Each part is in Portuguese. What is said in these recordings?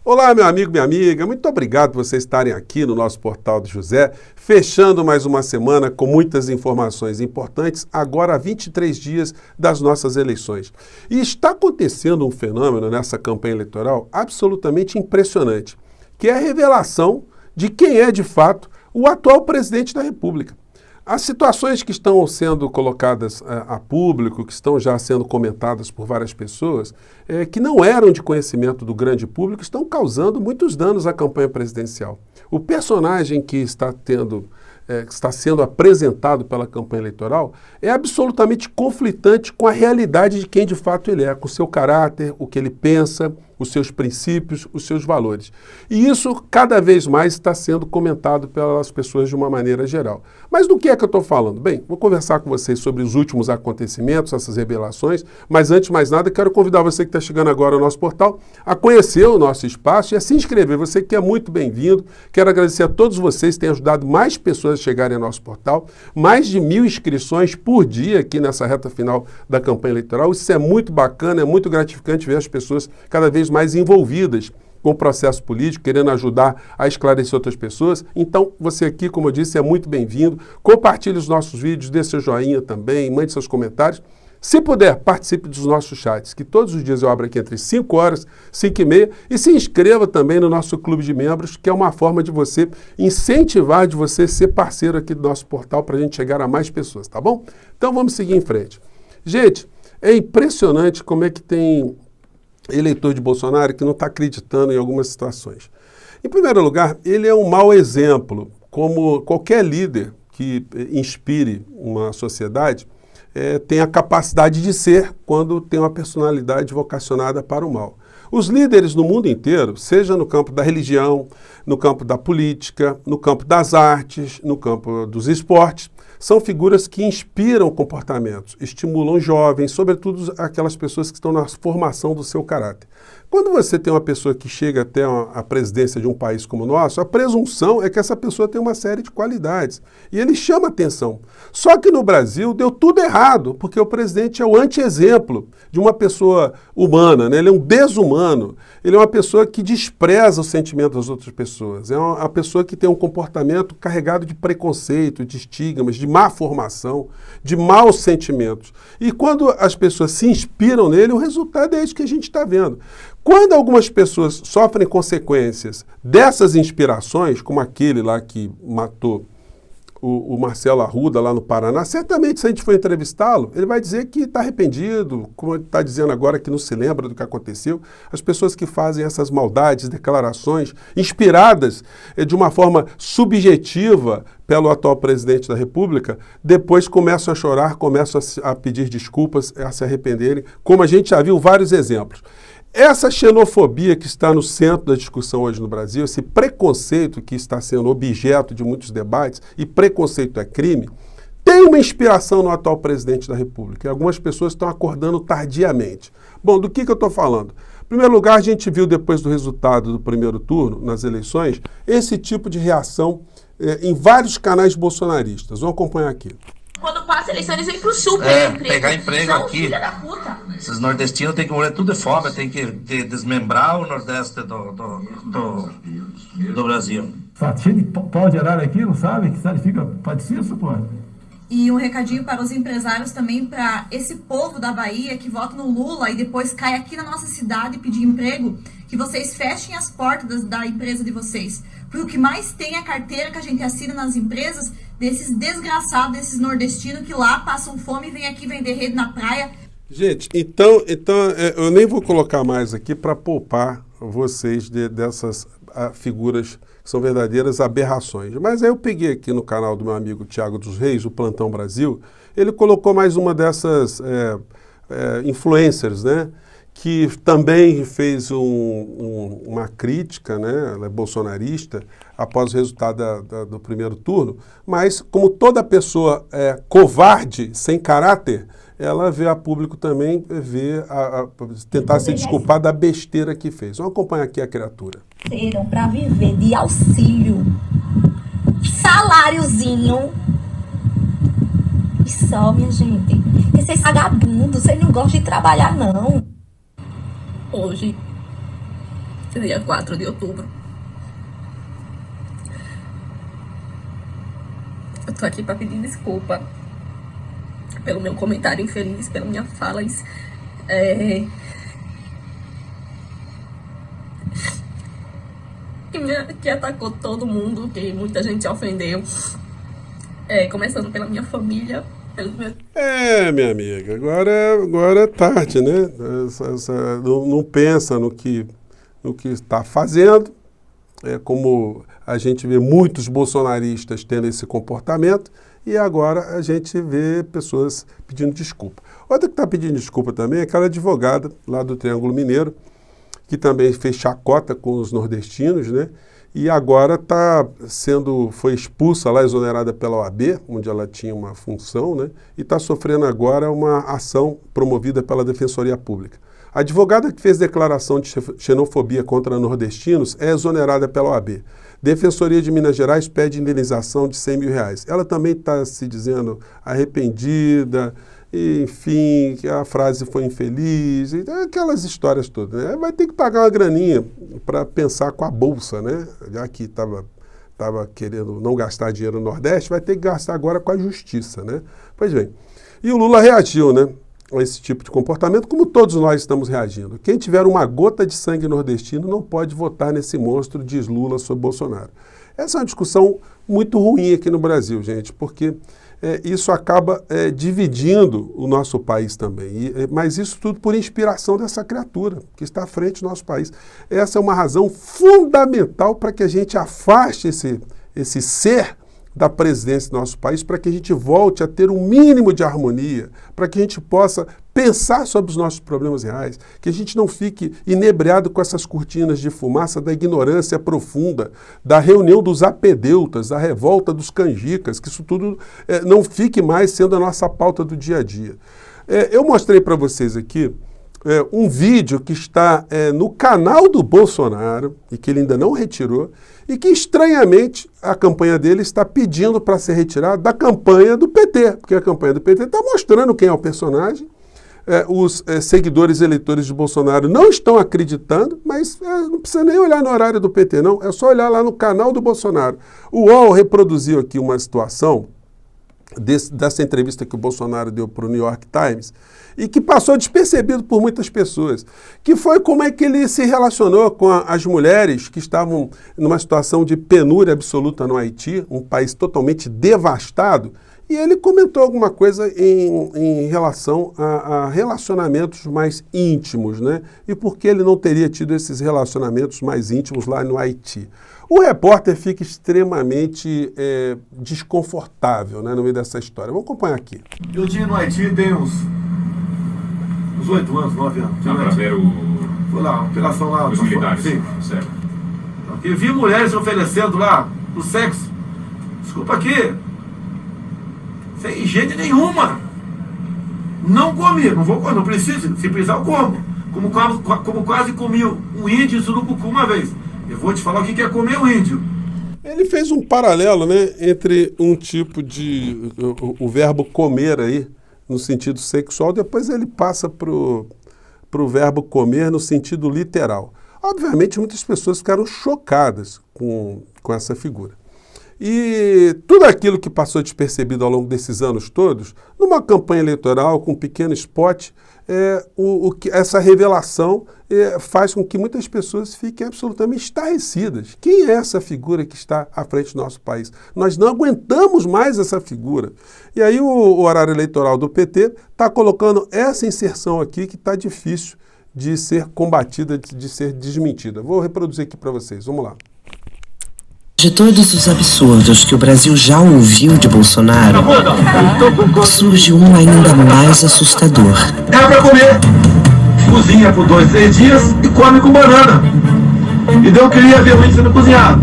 Olá, meu amigo, minha amiga, muito obrigado por vocês estarem aqui no nosso Portal do José, fechando mais uma semana com muitas informações importantes, agora há 23 dias das nossas eleições. E está acontecendo um fenômeno nessa campanha eleitoral absolutamente impressionante, que é a revelação de quem é, de fato, o atual presidente da República. As situações que estão sendo colocadas a público, que estão já sendo comentadas por várias pessoas, que não eram de conhecimento do grande público, estão causando muitos danos à campanha presidencial. O personagem que está sendo apresentado pela campanha eleitoral é absolutamente conflitante com a realidade de quem de fato ele é, com o seu caráter, o que ele pensa, os seus princípios, os seus valores. E isso cada vez mais está sendo comentado pelas pessoas de uma maneira geral. Mas do que é que eu estou falando? Bem, vou conversar com vocês sobre os últimos acontecimentos, essas revelações, mas antes de mais nada, quero convidar você que está chegando agora ao nosso portal a conhecer o nosso espaço e a se inscrever. Você que é muito bem-vindo. Quero agradecer a todos vocês que têm ajudado mais pessoas a chegarem ao nosso portal. Mais de 1.000 inscrições por dia aqui nessa reta final da campanha eleitoral. Isso é muito bacana, é muito gratificante ver as pessoas cada vez mais envolvidas com o processo político, querendo ajudar a esclarecer outras pessoas. Então, você aqui, como eu disse, é muito bem-vindo. Compartilhe os nossos vídeos, dê seu joinha também, mande seus comentários. Se puder, participe dos nossos chats, que todos os dias eu abro aqui entre 5 horas, 5 e meia, e se inscreva também no nosso clube de membros, que é uma forma de você incentivar, de você ser parceiro aqui do nosso portal para a gente chegar a mais pessoas, tá bom? Então, vamos seguir em frente. Gente, é impressionante como é que tem eleitor de Bolsonaro que não está acreditando em algumas situações. Em primeiro lugar, ele é um mau exemplo, como qualquer líder que inspire uma sociedade tem a capacidade de ser quando tem uma personalidade vocacionada para o mal. Os líderes no mundo inteiro, seja no campo da religião, no campo da política, no campo das artes, no campo dos esportes, são figuras que inspiram comportamentos, estimulam jovens, sobretudo aquelas pessoas que estão na formação do seu caráter. Quando você tem uma pessoa que chega até a presidência de um país como o nosso, a presunção é que essa pessoa tem uma série de qualidades e ele chama atenção. Só que no Brasil deu tudo errado, porque o presidente é o anti-exemplo de uma pessoa humana, né? Ele é um desumano, ele é uma pessoa que despreza o sentimento das outras pessoas, é uma pessoa que tem um comportamento carregado de preconceito, de estigmas, de má formação, de maus sentimentos. E quando as pessoas se inspiram nele, o resultado é isso que a gente está vendo. Quando algumas pessoas sofrem consequências dessas inspirações, como aquele lá que matou o Marcelo Arruda lá no Paraná, certamente se a gente for entrevistá-lo, ele vai dizer que está arrependido, como ele está dizendo agora que não se lembra do que aconteceu. As pessoas que fazem essas maldades, declarações, inspiradas de uma forma subjetiva pelo atual presidente da República, depois começam a chorar, começam a pedir desculpas, a se arrependerem, como a gente já viu vários exemplos. Essa xenofobia que está no centro da discussão hoje no Brasil, esse preconceito que está sendo objeto de muitos debates, e preconceito é crime, tem uma inspiração no atual presidente da República. E algumas pessoas estão acordando tardiamente. Bom, do que eu estou falando? Em primeiro lugar, a gente viu depois do resultado do primeiro turno, nas eleições, esse tipo de reação em vários canais bolsonaristas. Vamos acompanhar aqui. Quando passa a eleição, eles vêm pro super emprego. Pegar emprego são aqui. Filha da puta. Esses nordestinos têm que morrer tudo de fome, tem que desmembrar o nordeste do Brasil. Fatia de pau de arara aqui, não sabe? Que cidade fica paticício, pô. E um recadinho para os empresários também, para esse povo da Bahia que vota no Lula e depois cai aqui na nossa cidade pedir emprego, que vocês fechem as portas da empresa de vocês. Porque o que mais tem é a carteira que a gente assina nas empresas desses desgraçados, desses nordestinos que lá passam fome e vêm aqui vender rede na praia. Gente, então eu nem vou colocar mais aqui para poupar vocês dessas figuras que são verdadeiras aberrações. Mas aí eu peguei aqui no canal do meu amigo Thiago dos Reis, o Plantão Brasil, ele colocou mais uma dessas influencers, né? Que também fez uma crítica, né? Ela é bolsonarista, após o resultado do primeiro turno, mas como toda pessoa covarde, sem caráter, ela vê a público também tentar se desculpar da besteira que fez. Vamos acompanhar aqui a criatura. Para viver de auxílio, saláriozinho, e só, minha gente, vocês vagabundos, vocês não gostam de trabalhar, não. Hoje, dia 4 de outubro. Eu tô aqui para pedir desculpa pelo meu comentário infeliz, pela minha fala que atacou todo mundo, que muita gente ofendeu, começando pela minha família, pelos meus... Minha amiga, agora é tarde, né? Não pensa no que está fazendo. Como a gente vê muitos bolsonaristas tendo esse comportamento, e agora a gente vê pessoas pedindo desculpa. Outra que está pedindo desculpa também é aquela advogada lá do Triângulo Mineiro, que também fez chacota com os nordestinos, né? E agora foi expulsa lá, exonerada pela OAB, onde ela tinha uma função, né? E está sofrendo agora uma ação promovida pela Defensoria Pública. A advogada que fez declaração de xenofobia contra nordestinos é exonerada pela OAB. Defensoria de Minas Gerais pede indenização de R$100 mil. Ela também está se dizendo arrependida, enfim, que a frase foi infeliz, aquelas histórias todas, né? Vai ter que pagar uma graninha para pensar com a bolsa, né? Já que estava querendo não gastar dinheiro no Nordeste, vai ter que gastar agora com a justiça, né? Pois bem, e o Lula reagiu, né, a esse tipo de comportamento, como todos nós estamos reagindo. Quem tiver uma gota de sangue nordestino não pode votar nesse monstro, diz Lula sobre Bolsonaro. Essa é uma discussão muito ruim aqui no Brasil, gente, porque isso acaba dividindo o nosso país também. Mas isso tudo por inspiração dessa criatura que está à frente do nosso país. Essa é uma razão fundamental para que a gente afaste esse ser da presidência do nosso país, para que a gente volte a ter um mínimo de harmonia, para que a gente possa pensar sobre os nossos problemas reais, que a gente não fique inebriado com essas cortinas de fumaça da ignorância profunda, da reunião dos apedeutas, da revolta dos canjicas, que isso tudo não fique mais sendo a nossa pauta do dia a dia. Eu mostrei para vocês aqui um vídeo que está no canal do Bolsonaro, e que ele ainda não retirou, e que, estranhamente, a campanha dele está pedindo para ser retirado da campanha do PT, porque a campanha do PT está mostrando quem é o personagem. Os seguidores eleitores de Bolsonaro não estão acreditando, mas não precisa nem olhar no horário do PT, não. É só olhar lá no canal do Bolsonaro. O UOL reproduziu aqui uma situação dessa entrevista que o Bolsonaro deu para o New York Times, e que passou despercebido por muitas pessoas, que foi como é que ele se relacionou com as mulheres que estavam numa situação de penúria absoluta no Haiti, um país totalmente devastado, e ele comentou alguma coisa em relação a relacionamentos mais íntimos, né? E por que ele não teria tido esses relacionamentos mais íntimos lá no Haiti. O repórter fica extremamente desconfortável, né, no meio dessa história. Vamos acompanhar aqui. Eu tinha no Haiti, tem uns 8 anos, 9 anos. Para ver Foi lá, uma operação lá. Os militares. Sim. Certo. E vi mulheres oferecendo lá o sexo. Desculpa aqui. Sem jeito nenhuma. Não comi, não preciso. Se precisar, eu como. Como quase comi um índio em Surucucu uma vez. Eu vou te falar o que é comer um índio. Ele fez um paralelo, né, entre um tipo de... o verbo comer aí, no sentido sexual, depois ele passa para o verbo comer no sentido literal. Obviamente, muitas pessoas ficaram chocadas com essa figura. E tudo aquilo que passou despercebido ao longo desses anos todos, numa campanha eleitoral, com um pequeno spot, essa revelação faz com que muitas pessoas fiquem absolutamente estarrecidas. Quem é essa figura que está à frente do nosso país? Nós não aguentamos mais essa figura. E aí o horário eleitoral do PT está colocando essa inserção aqui que está difícil de ser combatida, de ser desmentida. Vou reproduzir aqui para vocês. Vamos lá. De todos os absurdos que o Brasil já ouviu de Bolsonaro, surge um ainda mais assustador. É pra comer. Cozinha por 2, 3 dias e come com banana. E daí eu queria ver o índio sendo cozinhado.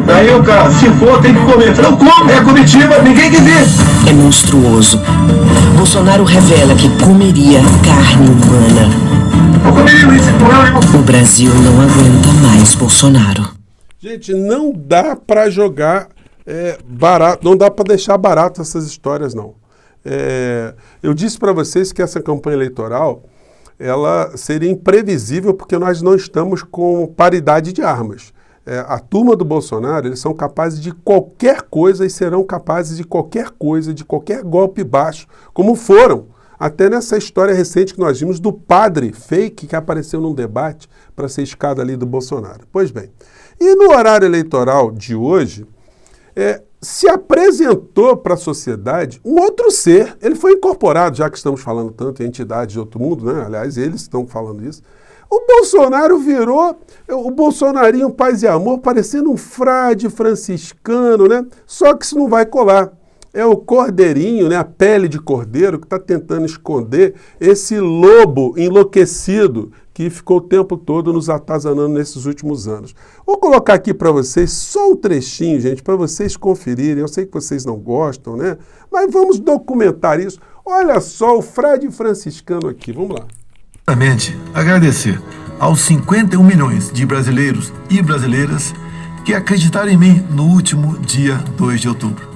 Daí o cara, se for, tem que comer. Eu falei, eu como, é comitiva, ninguém quer ver. É monstruoso. Bolsonaro revela que comeria carne humana. Eu comeria isso, O Brasil não aguenta mais Bolsonaro. Gente, não dá para jogar barato, não dá para deixar barato essas histórias, não. Eu disse para vocês que essa campanha eleitoral ela seria imprevisível porque nós não estamos com paridade de armas. A turma do Bolsonaro, eles são capazes de qualquer coisa e serão capazes de qualquer coisa, de qualquer golpe baixo, como foram. Até nessa história recente que nós vimos do padre fake que apareceu num debate para ser escada ali do Bolsonaro. Pois bem, e no horário eleitoral de hoje, se apresentou para a sociedade um outro ser. Ele foi incorporado, já que estamos falando tanto em entidades de outro mundo, né? Aliás, eles estão falando isso. O Bolsonaro virou o bolsonarinho paz e amor, parecendo um frade franciscano, né? Só que isso não vai colar. É o cordeirinho, né? A pele de cordeiro que está tentando esconder esse lobo enlouquecido que ficou o tempo todo nos atazanando nesses últimos anos. Vou colocar aqui para vocês só um trechinho, gente, para vocês conferirem. Eu sei que vocês não gostam, né? Mas vamos documentar isso. Olha só o frade franciscano aqui, vamos lá. Agradecer aos 51 milhões de brasileiros e brasileiras que acreditaram em mim no último dia 2 de outubro.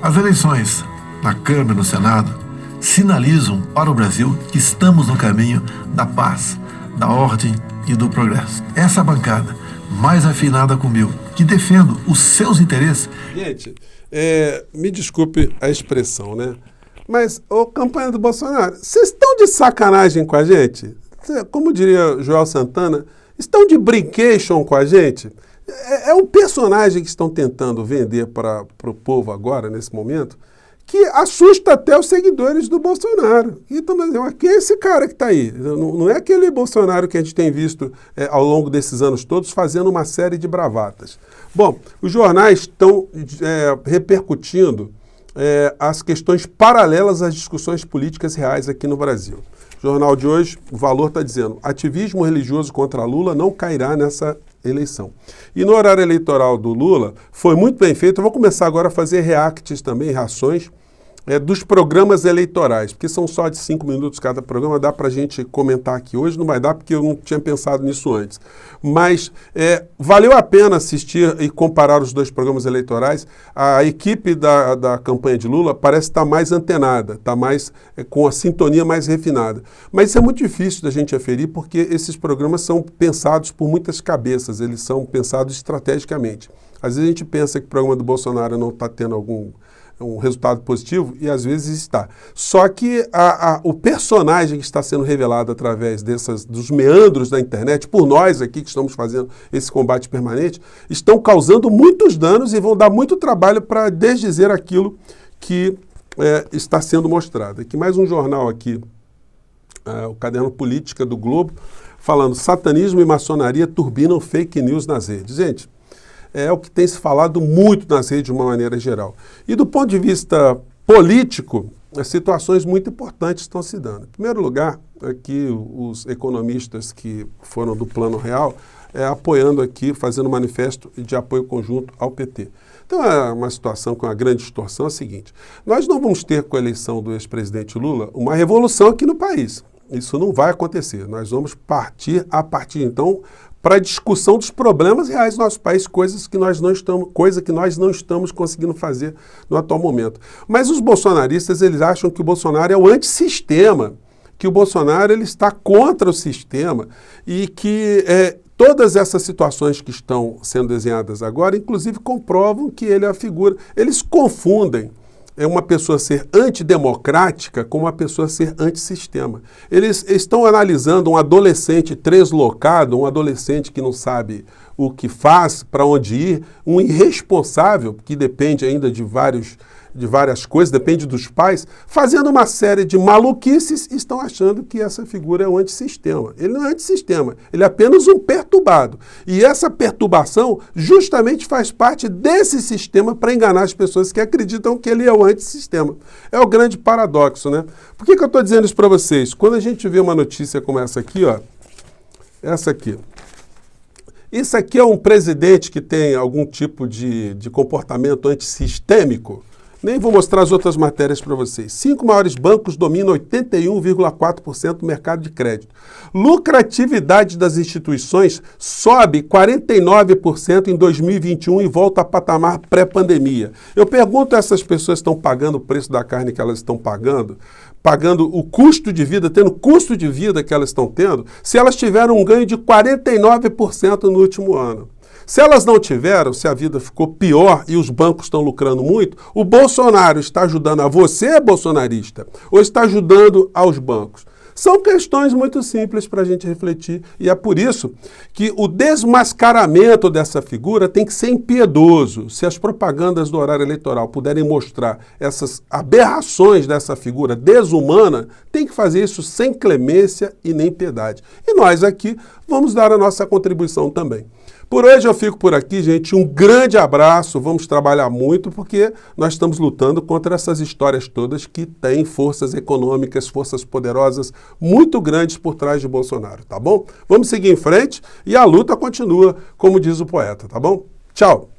As eleições na Câmara e no Senado sinalizam para o Brasil que estamos no caminho da paz, da ordem e do progresso. Essa bancada mais afinada comigo, que defendo os seus interesses... Gente, me desculpe a expressão, né? Mas, ô campanha do Bolsonaro, vocês estão de sacanagem com a gente? Como diria Joel Santana, estão de brincation com a gente? É um personagem que estão tentando vender para o povo agora, nesse momento, que assusta até os seguidores do Bolsonaro. Então, quem é esse cara que está aí? Não é aquele Bolsonaro que a gente tem visto ao longo desses anos todos fazendo uma série de bravatas. Bom, os jornais estão repercutindo as questões paralelas às discussões políticas reais aqui no Brasil. O jornal de hoje, o Valor está dizendo: ativismo religioso contra Lula não cairá nessa eleição. E no horário eleitoral do Lula, foi muito bem feito. Eu vou começar agora a fazer reacts também, reações, dos programas eleitorais, porque são só de 5 minutos cada programa, dá para a gente comentar aqui. Hoje não vai dar porque eu não tinha pensado nisso antes. Mas valeu a pena assistir e comparar os dois programas eleitorais. A equipe da campanha de Lula parece estar mais antenada, está mais com a sintonia mais refinada. Mas isso é muito difícil da gente aferir porque esses programas são pensados por muitas cabeças, eles são pensados estrategicamente. Às vezes a gente pensa que o programa do Bolsonaro não está tendo um resultado positivo, e às vezes está. Só que o personagem que está sendo revelado através dos meandros da internet, por nós aqui que estamos fazendo esse combate permanente, estão causando muitos danos e vão dar muito trabalho para desdizer aquilo que está sendo mostrado. Aqui mais um jornal aqui, o Caderno Política do Globo, falando: satanismo e maçonaria turbinam fake news nas redes. Gente, é o que tem se falado muito nas redes de uma maneira geral. E do ponto de vista político, situações muito importantes estão se dando. Em primeiro lugar, aqui os economistas que foram do Plano Real apoiando aqui, fazendo um manifesto de apoio conjunto ao PT. Então é uma situação com uma grande distorção. É a seguinte: nós não vamos ter com a eleição do ex-presidente Lula uma revolução aqui no país. Isso não vai acontecer. Nós vamos partir então para a discussão dos problemas reais do nosso país, coisa que nós não estamos conseguindo fazer no atual momento. Mas os bolsonaristas, eles acham que o Bolsonaro é o antissistema, que o Bolsonaro ele está contra o sistema e que todas essas situações que estão sendo desenhadas agora, inclusive, comprovam que ele é a figura. Eles confundem uma pessoa ser antidemocrática com uma pessoa ser antissistema. Eles estão analisando um adolescente translocado, um adolescente que não sabe o que faz, para onde ir, um irresponsável, que depende ainda de várias coisas, depende dos pais, fazendo uma série de maluquices, e estão achando que essa figura é um antissistema. Ele não é antissistema, ele é apenas um perturbado. E essa perturbação justamente faz parte desse sistema para enganar as pessoas que acreditam que ele é o antissistema. É o grande paradoxo, né? Por que eu estou dizendo isso para vocês? Quando a gente vê uma notícia como essa aqui, ó, essa aqui. Isso aqui é um presidente que tem algum tipo de comportamento antissistêmico? Nem vou mostrar as outras matérias para vocês. 5 maiores bancos dominam 81,4% do mercado de crédito. Lucratividade das instituições sobe 49% em 2021 e volta a patamar pré-pandemia. Eu pergunto a essas pessoas que estão pagando o preço da carne que elas estão pagando, pagando o custo de vida, tendo o custo de vida que elas estão tendo, se elas tiveram um ganho de 49% no último ano. Se elas não tiveram, se a vida ficou pior e os bancos estão lucrando muito, o Bolsonaro está ajudando a você, bolsonarista, ou está ajudando aos bancos? São questões muito simples para a gente refletir e é por isso que o desmascaramento dessa figura tem que ser impiedoso. Se as propagandas do horário eleitoral puderem mostrar essas aberrações dessa figura desumana, tem que fazer isso sem clemência e nem piedade. E nós aqui vamos dar a nossa contribuição também. Por hoje eu fico por aqui, gente. Um grande abraço. Vamos trabalhar muito porque nós estamos lutando contra essas histórias todas que têm forças econômicas, forças poderosas muito grandes por trás de Bolsonaro, tá bom? Vamos seguir em frente e a luta continua, como diz o poeta, tá bom? Tchau!